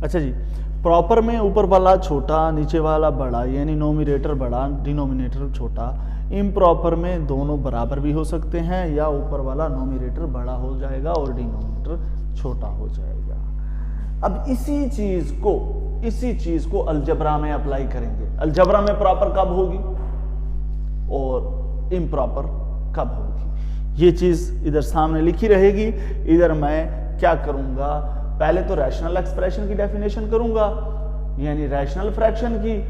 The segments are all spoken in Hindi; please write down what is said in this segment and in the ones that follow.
अच्छा जी, प्रॉपर में ऊपर वाला छोटा नीचे वाला बड़ा, यानी नोमिनेटर बड़ा डिनोमिनेटर छोटा। इम्प्रॉपर में दोनों बराबर भी हो सकते हैं, या ऊपर वाला नोमिनेटर बड़ा हो जाएगा और डिनोमिनेटर छोटा हो जाएगा। अब इसी चीज को अलजबरा में अप्लाई करेंगे। अलजबरा में प्रॉपर कब होगी और इम्प्रॉपर कब होगी, ये चीज इधर सामने लिखी रहेगी। इधर मैं क्या करूंगा, पहले तो रैशनल एक्सप्रेशन की डेफिनेशन करूंगा, यानी रैशनल फ्रैक्शन की।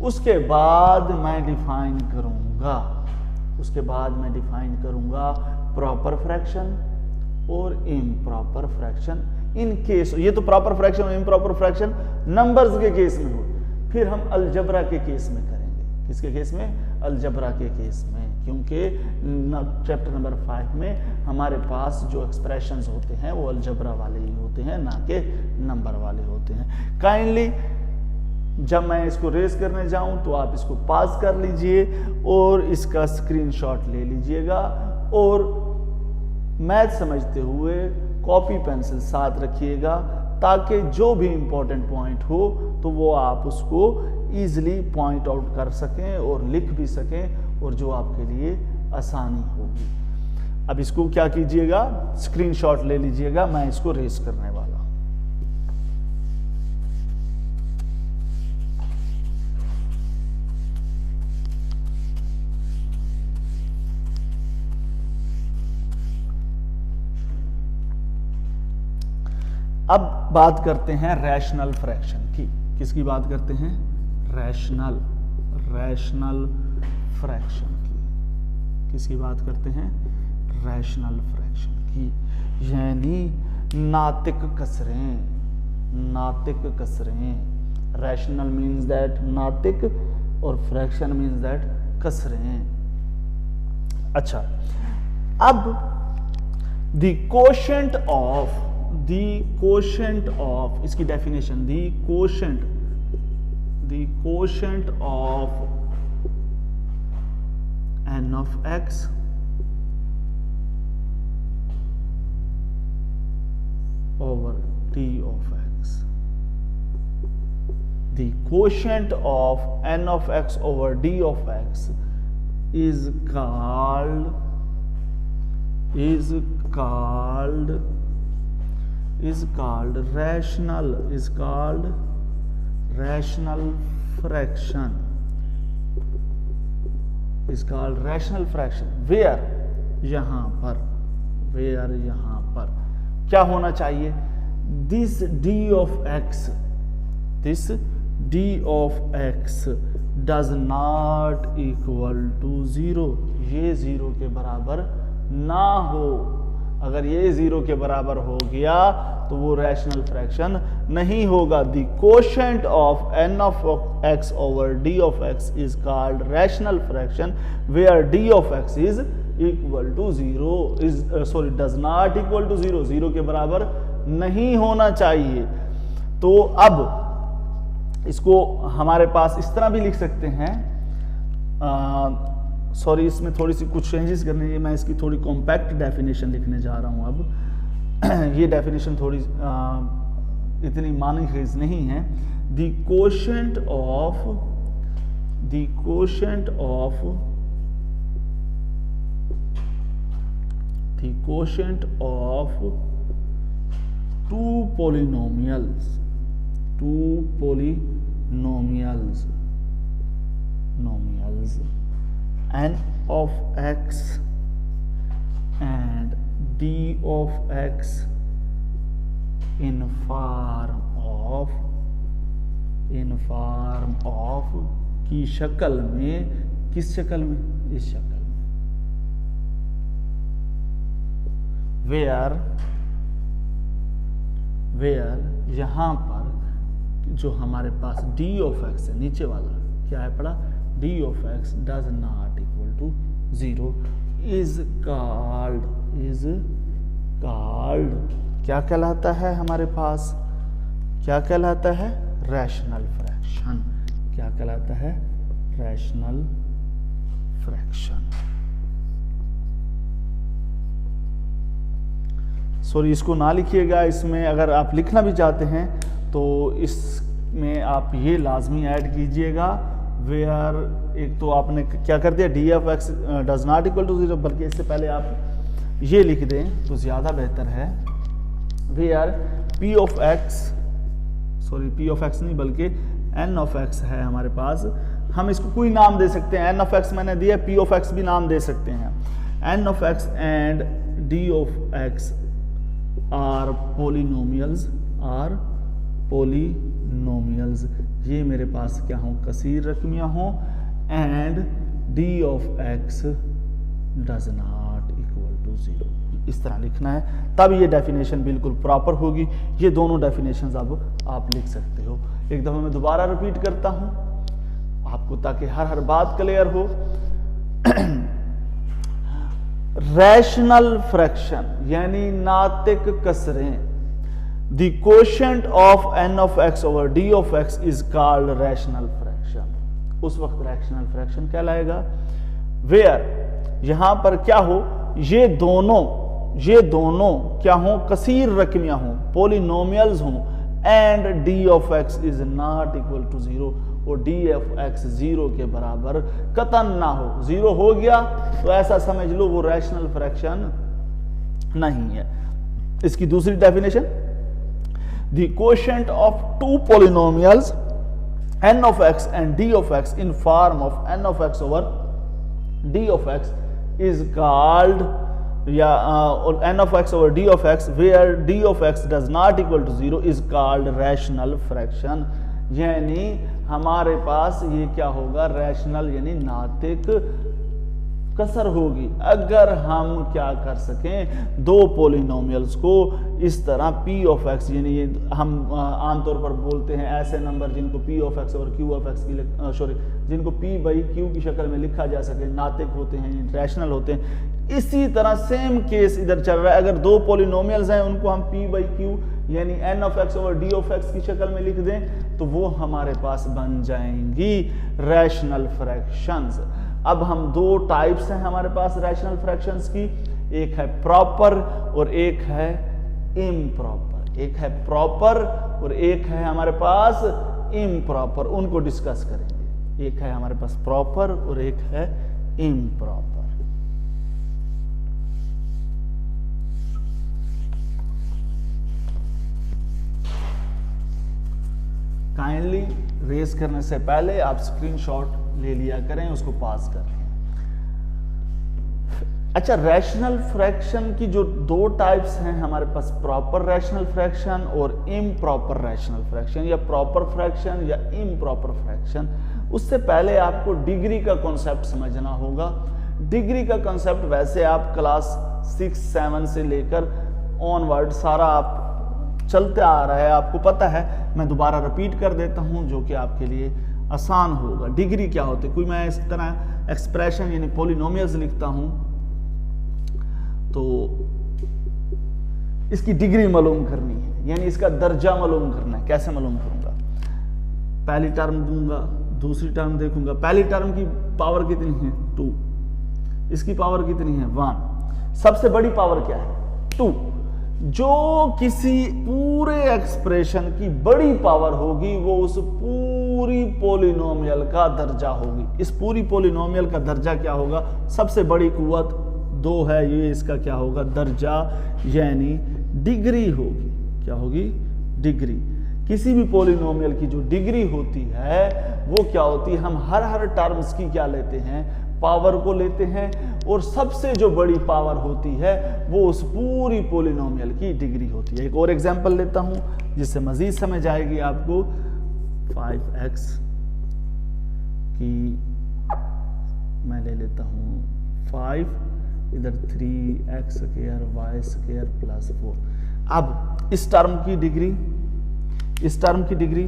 उसके बाद मैं डिफाइन करूंगा प्रॉपर फ्रैक्शन और इम्प्रॉपर फ्रैक्शन। इन केस ये तो प्रॉपर फ्रैक्शन और इम्प्रॉपर फ्रैक्शन नंबर्स के केस में हो, फिर हम अलजबरा के केस में करेंगे। किसके केस में? अलजबरा के केस में, क्योंकि चैप्टर नंबर 5 में हमारे पास जो एक्सप्रेशंस होते हैं वो अलजबरा वाले ही होते हैं, ना कि नंबर वाले होते हैं। काइंडली जब मैं इसको रेस करने जाऊं तो आप इसको पास कर लीजिए और इसका स्क्रीनशॉट ले लीजिएगा, और मैथ समझते हुए कॉपी पेंसिल साथ रखिएगा, ताकि जो भी इंपॉर्टेंट पॉइंट हो तो वो आप उसको इजीली पॉइंट आउट कर सकें और लिख भी सकें, और जो आपके लिए आसानी होगी। अब इसको क्या कीजिएगा, स्क्रीनशॉट ले लीजिएगा, मैं इसको रेस करने वाला। अब बात करते हैं रैशनल फ्रैक्शन की। किसकी बात करते हैं? रैशनल फ्रैक्शन की। किसकी बात करते हैं? रैशनल फ्रैक्शन की, यानी नातिक कसरें। रैशनल मीन्स दैट नातिक और फ्रैक्शन मीन्स दैट कसरें। अच्छा, अब द कोशेंट ऑफ इसकी definition, the quotient of n of x over d of x. The quotient of n of x over d of x is called rational fraction, where यहां पर क्या होना चाहिए? this d of x does not equal to 0, ये 0 के बराबर ना हो। अगर ये 0 के बराबर हो गया तो वो रैशनल फ्रैक्शन नहीं होगा। The quotient of n of x over d of x is called rational fraction where d of x is equal to 0 does not equal to 0, 0 के बराबर नहीं होना चाहिए। तो अब इसको हमारे पास इस तरह भी लिख सकते हैं, सॉरी इसमें थोड़ी सी कुछ चेंजेस करने हैं, मैं इसकी थोड़ी कॉम्पैक्ट डेफिनेशन लिखने जा रहा हूं। अब ये डेफिनेशन थोड़ी इतनी मानखेज नहीं है। The quotient of two polynomials n of x and d of x in form of की शक्ल में, किस शक्ल में? इस शक्ल में, where यहां पर जो हमारे पास d of x है, नीचे वाला क्या है पड़ा? d of x does not equal to 0 is called क्या कहलाता है? हमारे पास क्या कहलाता है? Rational fraction. क्या कहलाता है? Rational fraction. सॉरी इसको ना लिखिएगा, इसमें अगर आप लिखना भी चाहते हैं तो इसमें आप ये लाजमी ऐड कीजिएगा वेयर, एक तो आपने क्या कर दिया, d of x does not equal to 0, बल्कि इससे पहले आप ये लिख दें तो ज़्यादा बेहतर है, where p of x, sorry p of x नहीं बल्कि एन ऑफ एक्स है हमारे पास, हम इसको कोई नाम दे सकते हैं, एन ऑफ एक्स मैंने दिया, पी ऑफ एक्स भी नाम दे सकते हैं, n of x and d of x are polynomials, ये मेरे पास क्या हो, कसीर रकमियां हो, and d of x does not equal to 0, इस तरह लिखना है, तब ये डेफिनेशन बिल्कुल प्रॉपर होगी। ये दोनों डेफिनेशंस अब आप लिख सकते हो। एक दफा मैं दोबारा रिपीट करता हूं आपको, ताकि हर बात क्लियर हो। रैशनल फ्रैक्शन यानी नातिक कसरें, the quotient of N of X over D of x is called rational fraction, उस वक्त रैशनल फ्रैक्शन कहलाएगा वेयर यहां पर क्या हो, ये दोनों क्या हो, कसीर रकमियां हो, पोलिनोमियल्स हो, and d of x is not equal to 0, और डी ऑफ एक्स 0 के बराबर कतन ना हो, 0 हो गया तो ऐसा समझ लो वो रैशनल फ्रैक्शन नहीं है। इसकी दूसरी definition, the quotient of two polynomials n of x and d of x in form of n of x over d of x is called or n of x over d of x where d of x does not equal to 0 is called rational fraction, यानी हमारे पास ये क्या होगा, रैशनल यानी नातिक कसर होगी अगर हम क्या कर सकें, दो पोलिनोमियल्स को इस तरह p ऑफ x, यानी ये हम आमतौर पर बोलते हैं ऐसे नंबर जिनको p ऑफ x और q ऑफ x की सॉरी जिनको p बाई q की शक्ल में लिखा जा सके, नातिक होते हैं, रैशनल होते हैं। इसी तरह सेम केस इधर चल रहा है, अगर दो पोलिनोमियल्स हैं उनको हम p बाई q यानी n ऑफ x और d ऑफ x की शक्ल में लिख दें तो वो हमारे पास बन जाएंगी रैशनल फ्रैक्शंस। अब हम दो टाइप्स हैं हमारे पास रैशनल फ्रैक्शंस की, एक है प्रॉपर और एक है इम्प्रॉपर, एक है प्रॉपर और एक है हमारे पास इम्प्रॉपर, उनको डिस्कस करेंगे। एक है हमारे पास प्रॉपर और एक है इम्प्रॉपर। काइंडली रेस करने से पहले आप स्क्रीनशॉट ले लिया करें, उसको पास कर लें। अच्छा, रैशनल फ्रैक्शन की जो दो टाइप्स हैं हमारे पास, प्रॉपर रैशनल फ्रैक्शन और इम्प्रॉपर रैशनल फ्रैक्शन, या प्रॉपर फ्रैक्शन या इम्प्रॉपर फ्रैक्शन। उससे पहले आपको डिग्री का कॉन्सेप्ट समझना होगा। डिग्री का कॉन्सेप्ट वैसे आप क्लास 6-7 से लेकर ऑनवर्ड सारा आप चलते आ रहा है, आपको पता है। मैं दोबारा रिपीट कर देता हूं जो कि आपके लिए आसान होगा। डिग्री क्या होती है, कोई मैं इस तरह एक्सप्रेशन यानी पॉलिनोमियल्स लिखता हूं तो इसकी डिग्री मालूम करनी है, यानी इसका दर्जा मालूम करना है। कैसे मालूम करूंगा, पहली टर्म दूंगा, दूसरी टर्म देखूंगा, पहली टर्म की पावर कितनी है 2, इसकी पावर कितनी है 1, सबसे बड़ी पावर क्या है 2। जो किसी पूरे एक्सप्रेशन की बड़ी पावर होगी वो उस पूरी पोलिनोमियल का दर्जा होगी। इस पूरी पोलिनोमियल का दर्जा क्या होगा, सबसे बड़ी कुव्वत 2 है, ये इसका क्या होगा दर्जा, यानी डिग्री होगी। क्या होगी, डिग्री। किसी भी पोलिनोमियल की जो डिग्री होती है वो क्या होती है, हम हर टर्म्स की क्या लेते हैं, पावर को लेते हैं, और सबसे जो बड़ी पावर होती है वो उस पूरी पोलिनोमियल की डिग्री होती है। एक और एग्जांपल लेता हूं जिससे मजीद समझ आएगी आपको। 5x की मैं ले लेता हूं 5, इधर 3x square y square plus 4। अब इस टर्म की डिग्री, इस टर्म की डिग्री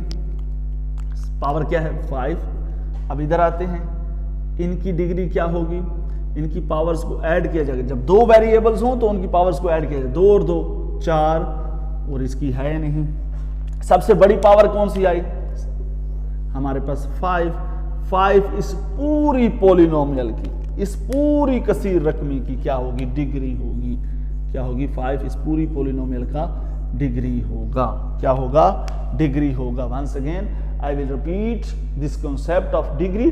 पावर क्या है 5। अब इधर आते हैं, इनकी डिग्री क्या होगी, इनकी पावर्स को ऐड किया जाएगा। जब दो वेरिएबल्स हों तो उनकी पावर्स को ऐड किया जाए, 2 और 2 4, और इसकी है नहीं। सबसे बड़ी पावर कौन सी आई हमारे पास 5 इस पूरी पोलिनोमियल की, इस पूरी कसीर रकमी की क्या होगी, डिग्री होगी। क्या होगी 5 इस पूरी पोलिनोमियल का डिग्री होगा। क्या होगा? डिग्री होगा। Once again I will repeat this concept of degree.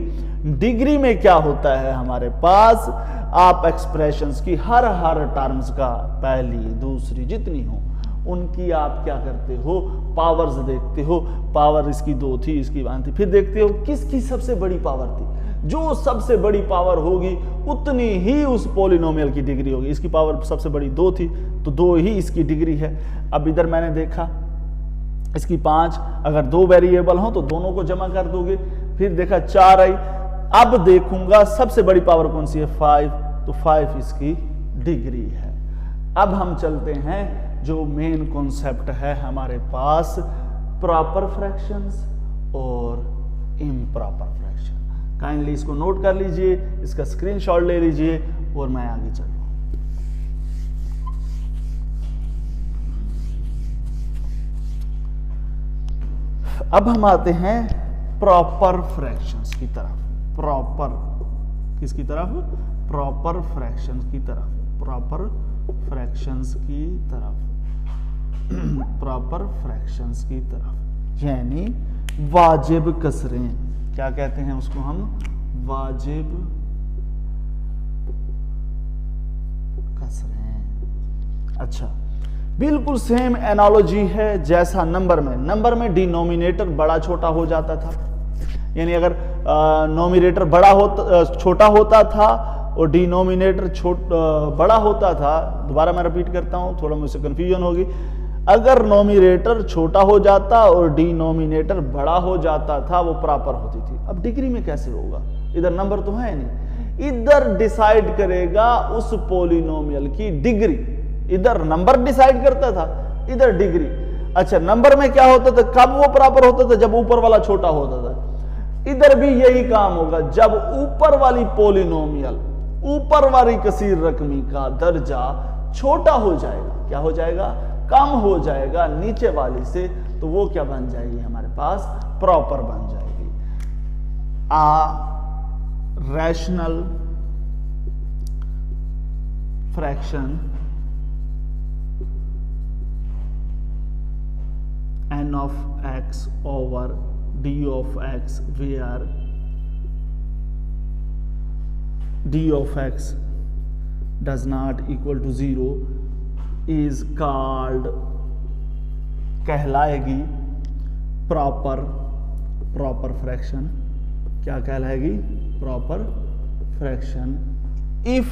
Degree में क्या होता है हमारे पास, आप एक्सप्रेशंस की हर टर्म्स का पहली दूसरी जितनी हो उनकी आप क्या करते हो, पावर्स देखते हो। पावर इसकी 2 थी, इसकी 1 थी, फिर देखते हो किसकी सबसे बड़ी पावर थी। जो सबसे बड़ी पावर होगी उतनी ही उस पॉलिनोमियल की डिग्री होगी। इसकी पावर सबसे बड़ी 2 थी तो 2 ही इसकी डिग्री है। अब इधर मैंने देखा इसकी 5, अगर 2 वेरिएबल हो तो दोनों को जमा कर दोगे। फिर देखा 4 आई। अब देखूंगा सबसे बड़ी पावर कौन सी है, 5, तो 5 इसकी डिग्री है। अब हम चलते हैं जो मेन कॉन्सेप्ट है हमारे पास, प्रॉपर फ्रैक्शंस और इम्प्रॉपर फ्रैक्शन। काइंडली इसको नोट कर लीजिए, इसका स्क्रीनशॉट ले लीजिए और मैं आगे चल रहा हूं। अब हम आते हैं प्रॉपर फ्रैक्शंस की तरफ। प्रॉपर किसकी तरफ? प्रॉपर फ्रैक्शंस की तरफ। प्रॉपर फ्रैक्शंस की तरफ। प्रॉपर फ्रैक्शंस की तरफ, यानी वाजिब कसरें। क्या कहते हैं उसको हम? वाजिब कसरें। अच्छा, बिल्कुल सेम एनालॉजी है जैसा नंबर में। नंबर में डिनोमिनेटर बड़ा छोटा हो जाता था, यानी अगर नोमिनेटर छोटा होता था और डिनोमिनेटर बड़ा होता था। दोबारा मैं रिपीट करता हूं, थोड़ा मुझसे कंफ्यूजन होगी। अगर नोमिनेटर छोटा हो जाता और डिनोमिनेटर बड़ा हो जाता था, वो प्रॉपर होती थी। अब डिग्री में कैसे होगा? इधर नंबर तो है नहीं, इधर डिसाइड करेगा उस पॉलिनोमियल की डिग्री। इधर नंबर डिसाइड करता था, इधर डिग्री। अच्छा, नंबर में क्या होता था, कब वो प्रॉपर होता था? जब ऊपर वाला छोटा होता था। इधर भी यही काम होगा, जब ऊपर वाली पॉलिनोमियल, ऊपर वाली कसीर रकमी का दर्जा छोटा हो जाएगा। क्या हो जाएगा? कम हो जाएगा नीचे वाली से, तो वो क्या बन जाएगी हमारे पास? प्रॉपर बन जाएगी। Rational fraction n of x over d of x, where d of x does not equal to 0 is called, कहलाएगी प्रॉपर फ्रैक्शन। क्या कहलाएगी? Proper fraction. If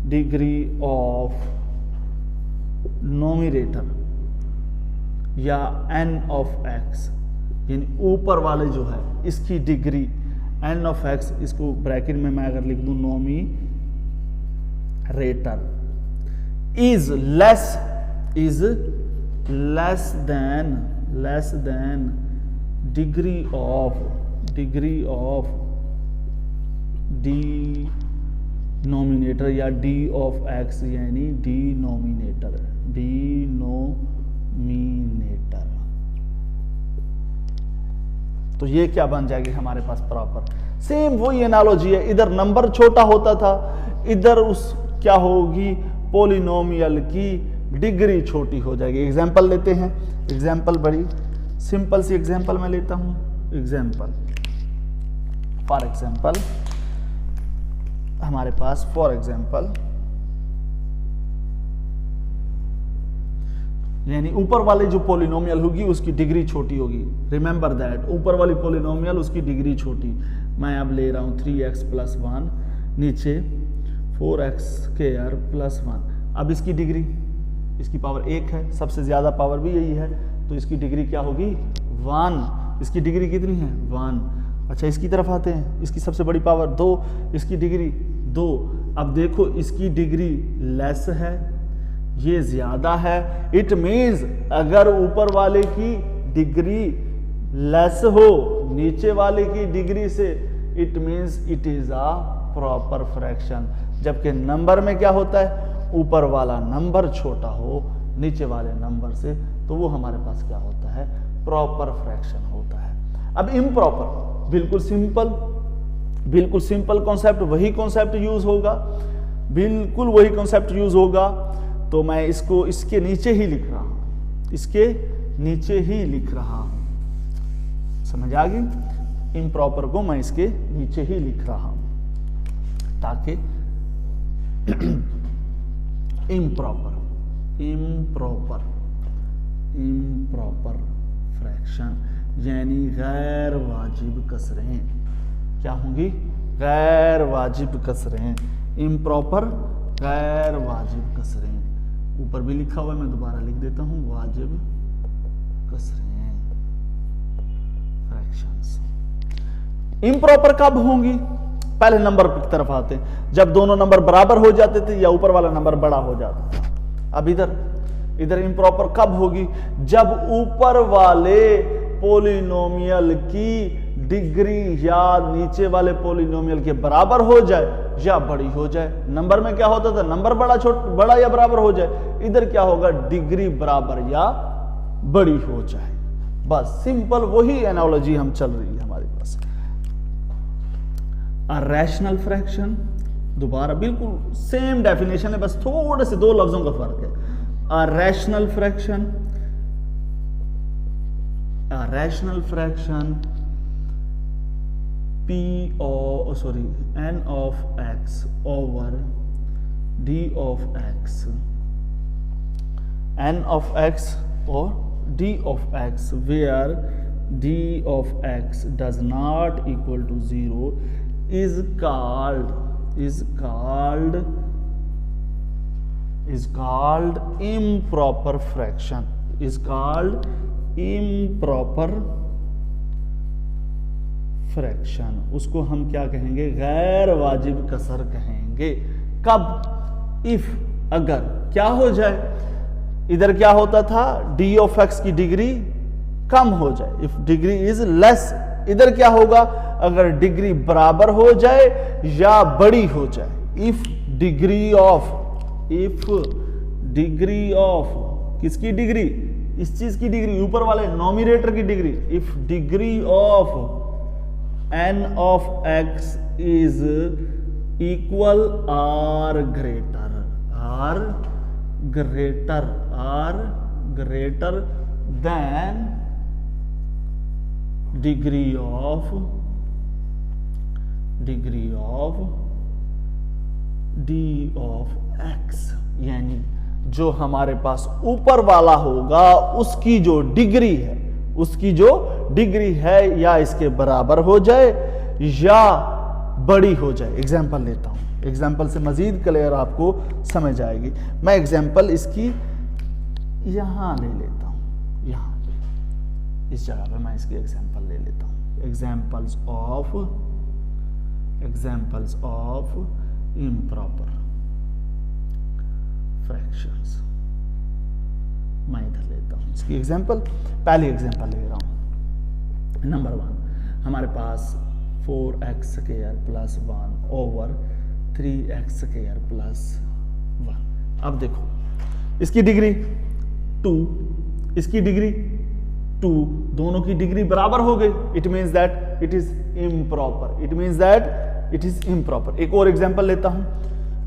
degree of nominator या n ऑफ x, यानी ऊपर वाले जो है इसकी डिग्री n ऑफ x, इसको ब्रैकेट में मैं अगर लिख दूं nominator, is less than degree of denominator या d ऑफ x, यानी डिनोमिनेटर। तो ये क्या बन जाएगी हमारे पास? प्रॉपर। सेम वही एनालॉजी है, इधर नंबर छोटा होता था, इधर उस क्या होगी? पॉलिनोमियल की डिग्री छोटी हो जाएगी। एग्जांपल लेते हैं। एग्जांपल बड़ी सिंपल सी एग्जांपल मैं लेता हूं। फॉर एग्जांपल हमारे पास यानी ऊपर वाली जो पॉलिनोमियल होगी उसकी डिग्री छोटी होगी। रिमेंबर दैट, ऊपर वाली पॉलिनोमियल उसकी डिग्री छोटी। मैं अब ले रहा हूं 3x + 1, नीचे 4x² + 1। अब इसकी डिग्री, इसकी पावर 1 है, सबसे ज्यादा पावर भी यही है, तो इसकी डिग्री क्या होगी? 1। इसकी डिग्री कितनी है? 1। अच्छा, इसकी तरफ आते हैं। इसकी सबसे बड़ी पावर 2, इसकी डिग्री 2। अब देखो इसकी डिग्री लेस है, ये ज्यादा है। इट मीन्स अगर ऊपर वाले की डिग्री लेस हो नीचे वाले की डिग्री से, it means it is a proper fraction. जबकि नंबर में क्या होता है? ऊपर वाला नंबर छोटा हो नीचे वाले नंबर से, तो वो हमारे पास क्या होता है? प्रॉपर फ्रैक्शन होता है। अब इम्प्रॉपर, बिल्कुल सिंपल। बिल्कुल सिंपल कॉन्सेप्ट, वही कॉन्सेप्ट यूज होगा, बिल्कुल वही कॉन्सेप्ट यूज होगा। तो मैं इसको इसके नीचे ही लिख रहा हूं, इसके नीचे ही लिख रहा हूं, समझ आ गई। इम्प्रॉपर को मैं इसके नीचे ही लिख रहा हूं ताकि इम्प्रॉपर इम्प्रॉपर इम्प्रॉपर फ्रैक्शन यानी गैर वाजिब कसरें क्या होंगी, गैर वाजिब कसरें, इम्प्रॉपर गैर वाजिब कसरें। ऊपर भी लिखा हुआ है, मैं दोबारा लिख देता हूं, वाजिब कसरें फ्रैक्शंस। इम्प्रॉपर कब होंगी, पहले नंबर की तरफ आते हैं, जब दोनों नंबर बराबर हो जाते थे या ऊपर वाला नंबर बड़ा हो जाता था। अब इधर इम्प्रॉपर कब होगी, जब ऊपर वाले पॉलिनोमियल की डिग्री या नीचे वाले पॉलिनोमियल के बराबर हो जाए या बड़ी हो जाए। नंबर में क्या होता था, नंबर बड़ा या बराबर हो जाए, इधर क्या होगा, डिग्री बराबर या बड़ी हो जाए। बस सिंपल वही एनालॉजी हम चल रही है हमारे पास। रैशनल फ्रैक्शन, दोबारा बिल्कुल सेम डेफिनेशन है, बस थोड़े से दो लफ्जों का फर्क है। Rational fraction, rational fraction n of x over d of x, n of x or d of x, where d of x does not equal to 0 is called improper fraction, is called improper fraction. उसको हम क्या कहेंगे, गैर वाजिब कसर कहेंगे। कब, इफ, अगर क्या हो जाए, इधर क्या होता था, डी ऑफ एक्स की डिग्री कम हो जाए, इफ डिग्री इज लेस। इधर क्या होगा, अगर डिग्री बराबर हो जाए या बड़ी हो जाए। इफ डिग्री ऑफ किसकी डिग्री, इस चीज की डिग्री, ऊपर वाले नॉमिनेटर की degree. If degree of n of x is equal or greater than degree of d of x, यानी जो हमारे पास ऊपर वाला होगा उसकी जो डिग्री है या इसके बराबर हो जाए या बड़ी हो जाए। एग्जाम्पल लेता हूं, एग्जाम्पल से मजीद क्लियर आपको समझ आएगी। मैं एग्जाम्पल इसकी यहां ले लेता हूं, यहां पे इस जगह पे मैं इसकी एग्जाम्पल ले लेता हूं। एग्जाम्पल्स ऑफ इम्प्रॉपर फ्रैक्शंस, मैं इधर लेता हूं इसकी एग्जाम्पल। पहली एग्जाम्पल ले रहा हूं, नंबर 1, हमारे पास 4x square plus 1 over 3x square plus 1। अब देखो, इसकी डिग्री 2, इसकी डिग्री 2, दोनों की डिग्री बराबर हो गई। It means that it is improper. एक और एग्जाम्पल लेता हूं,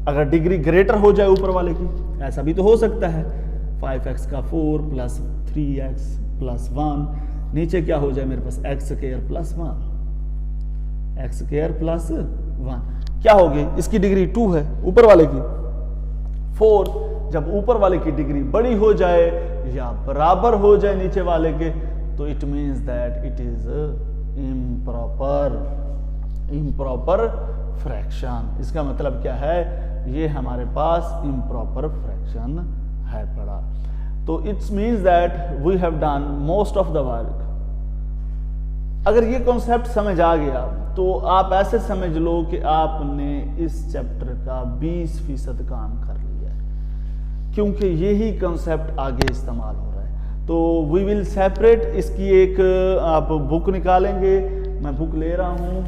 अगर डिग्री ग्रेटर हो जाए ऊपर वाले की, ऐसा भी तो हो सकता है, 5x का 4 प्लस 3x प्लस 1, नीचे क्या हो जाए मेरे पास, x स्क्वायर प्लस 1, क्या होगी, इसकी डिग्री 2 है, ऊपर वाले की 4। जब ऊपर वाले की डिग्री बड़ी हो जाए या बराबर हो जाए नीचे वाले के, तो it means that it is improper fraction. इसका मतलब क्या है, ये हमारे पास इम्प्रॉपर फ्रैक्शन है पड़ा। तो it's means that we have done most of the work. अगर ये कॉन्सेप्ट समझ आ गया तो आप ऐसे समझ लो कि आपने इस चैप्टर का 20% काम कर लिया है, क्योंकि यही कॉन्सेप्ट आगे इस्तेमाल हो रहा है। तो वी विल सेपरेट, इसकी एक आप बुक निकालेंगे, मैं बुक ले रहा हूं,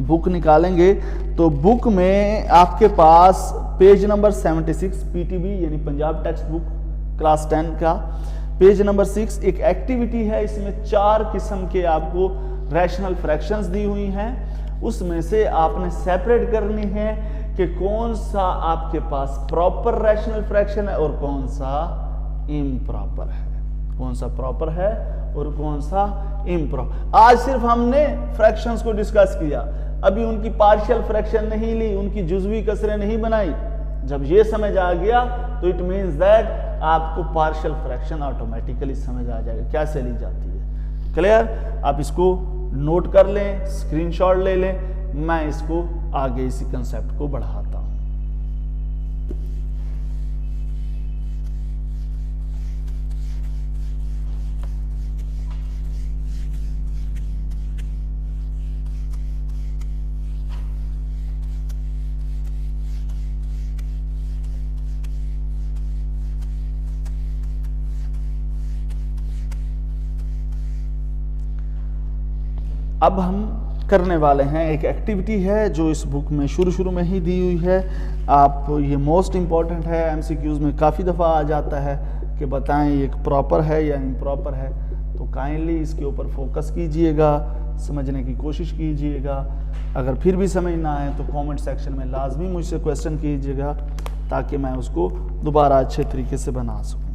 बुक निकालेंगे तो बुक में आपके पास पेज नंबर 76 पीटीबी यानी पंजाब टेक्स्ट बुक क्लास 10 का पेज नंबर 6 एक एक्टिविटी है। इसमें 4 किस्म के आपको रैशनल फ्रैक्शंस दी हुई हैं उसमें से आपने सेपरेट करनी है कि कौन सा आपके पास प्रॉपर रैशनल फ्रैक्शन है और कौन सा इम्प्रॉपर है, कौन सा प्रॉपर है और कौन सा इम्प्रॉपर। आज सिर्फ हमने फ्रैक्शंस को डिस्कस किया, अभी उनकी पार्शियल फ्रैक्शन नहीं ली, उनकी जुज़वी कसरें नहीं बनाई। जब ये समझ आ गया तो इट मीन्स दैट आपको पार्शियल फ्रैक्शन ऑटोमेटिकली समझ आ जाएगा कैसे ली जाती है। क्लियर? आप इसको नोट कर लें, स्क्रीनशॉट ले लें, मैं इसको आगे इसी कंसेप्ट को बढ़ाता हूं। अब हम करने वाले हैं, एक एक्टिविटी है जो इस बुक में शुरू में ही दी हुई है। आप ये मोस्ट इम्पॉर्टेंट है, एमसीक्यूज में काफ़ी दफ़ा आ जाता है कि बताएं ये प्रॉपर है या इम्प्रॉपर है। तो काइंडली इसके ऊपर फोकस कीजिएगा, समझने की कोशिश कीजिएगा। अगर फिर भी समझ ना आए तो कमेंट सेक्शन में लाजमी मुझसे क्वेश्चन कीजिएगा ताकि मैं उसको दोबारा अच्छे तरीके से बना सकूँ।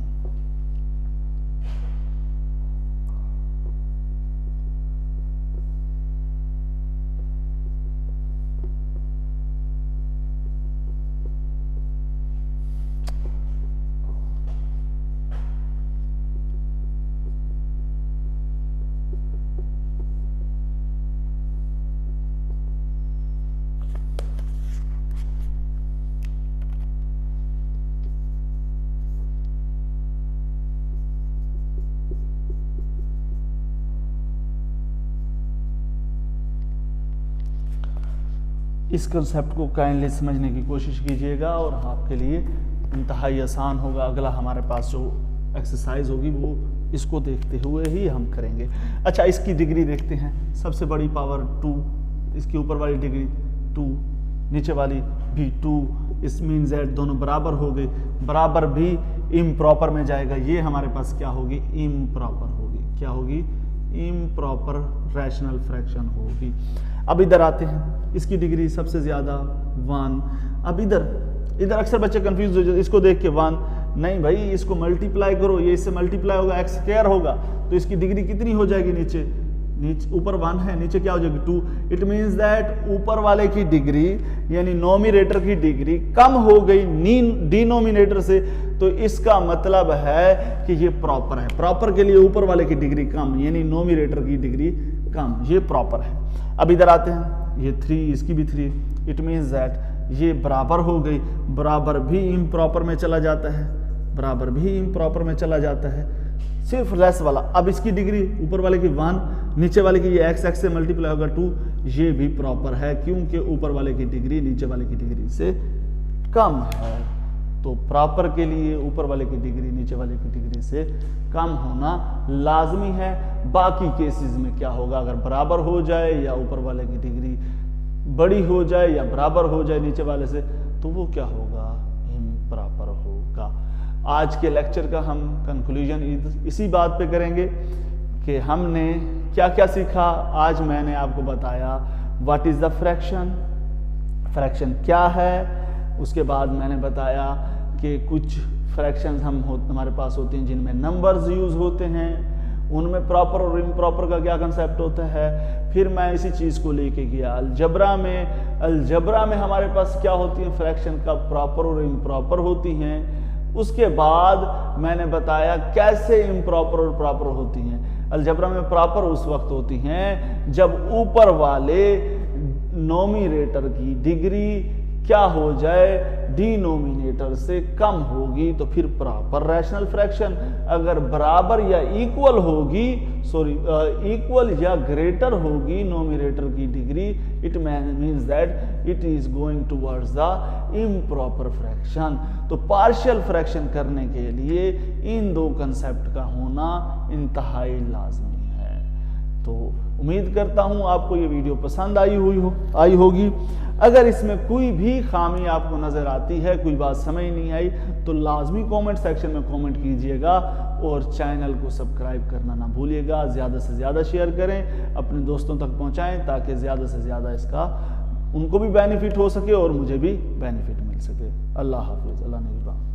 इस कंसेप्ट को काइंडली समझने की कोशिश कीजिएगा और आपके लिए इंतहाई आसान होगा। अगला हमारे पास जो एक्सरसाइज होगी वो इसको देखते हुए ही हम करेंगे। अच्छा, इसकी डिग्री देखते हैं। सबसे बड़ी पावर 2, इसके ऊपर वाली डिग्री 2, नीचे वाली भी 2। इस मीन्स दैट दोनों बराबर हो गए, बराबर भी इम्प्रॉपर में जाएगा। ये हमारे पास क्या होगी? इम्प्रॉपर होगी। क्या होगी? इम्प्रॉपर रैशनल फ्रैक्शन होगी। अब इधर आते हैं, इसकी डिग्री सबसे ज्यादा 1। अब इधर अक्सर बच्चे कंफ्यूज हो जाते, इसको देख के 1 नहीं भाई, इसको मल्टीप्लाई करो, ये इससे मल्टीप्लाई होगा, x स्क्वायर होगा, तो इसकी डिग्री कितनी हो जाएगी? नीचे ऊपर 1 है, नीचे क्या हो जाएगी? 2। इट मीन्स दैट ऊपर वाले की डिग्री यानी नोमिनेटर की डिग्री कम हो गई डिनोमिनेटर से, तो इसका मतलब है कि ये प्रॉपर है। प्रॉपर के लिए ऊपर वाले की डिग्री कम यानी नोमिनेटर की डिग्री कम, ये प्रॉपर है। अब इधर आते हैं, ये 3, इसकी भी 3। इट मीन्स दैट ये बराबर हो गई, बराबर भी इम्प्रॉपर में चला जाता है, बराबर भी इम्प्रॉपर में चला जाता है, सिर्फ लेस वाला। अब इसकी डिग्री ऊपर वाले की 1, नीचे वाले की ये x से मल्टीप्लाई होगा 2, ये भी प्रॉपर है क्योंकि ऊपर वाले की डिग्री नीचे वाले की डिग्री से कम है। तो प्रॉपर के लिए ऊपर वाले की डिग्री नीचे वाले की डिग्री से कम होना लाजमी है। बाकी केसेस में क्या होगा? अगर बराबर हो जाए या ऊपर वाले की डिग्री बड़ी हो जाए या बराबर हो जाए नीचे वाले से, तो वो क्या होगा? इम्प्रॉपर होगा। आज के लेक्चर का हम कंक्लूजन इसी बात पे करेंगे कि हमने क्या क्या सीखा। आज मैंने आपको बताया what is the fraction, fraction क्या है। उसके बाद मैंने बताया कि कुछ फ्रैक्शंस हमारे पास होते हैं जिनमें नंबर्स यूज होते हैं, उनमें प्रॉपर और इम्प्रॉपर का क्या कंसेप्ट होता है। फिर मैं इसी चीज़ को लेके गया अलजबरा में। अलजबरा में हमारे पास क्या होती है? फ्रैक्शन का प्रॉपर और इम्प्रॉपर होती हैं। उसके बाद मैंने बताया कैसे इम्प्रॉपर और प्रॉपर होती हैं। अलजबरा में प्रॉपर उस वक्त होती हैं जब ऊपर वाले नोमिनेटर की डिग्री क्या हो जाए? डिनोमिनेटर से कम होगी, तो फिर प्रॉपर रैशनल फ्रैक्शन। अगर बराबर या इक्वल होगी, इक्वल या ग्रेटर होगी नोमिनेटर की degree, it means that it is going towards the improper fraction. तो पार्शियल फ्रैक्शन करने के लिए इन दो कंसेप्ट का होना इंतहाई लाजमी है। तो उम्मीद करता हूं आपको ये वीडियो पसंद आई होगी। अगर इसमें कोई भी खामी आपको नजर आती है, कोई बात समझ नहीं आई, तो लाजमी कमेंट सेक्शन में कमेंट कीजिएगा और चैनल को सब्सक्राइब करना ना भूलिएगा। ज़्यादा से ज़्यादा शेयर करें, अपने दोस्तों तक पहुंचाएं ताकि ज़्यादा से ज़्यादा इसका उनको भी बेनिफिट हो सके और मुझे भी बेनिफिट मिल सके। अल्लाह हाफिज़, अल्लाह निगहबान।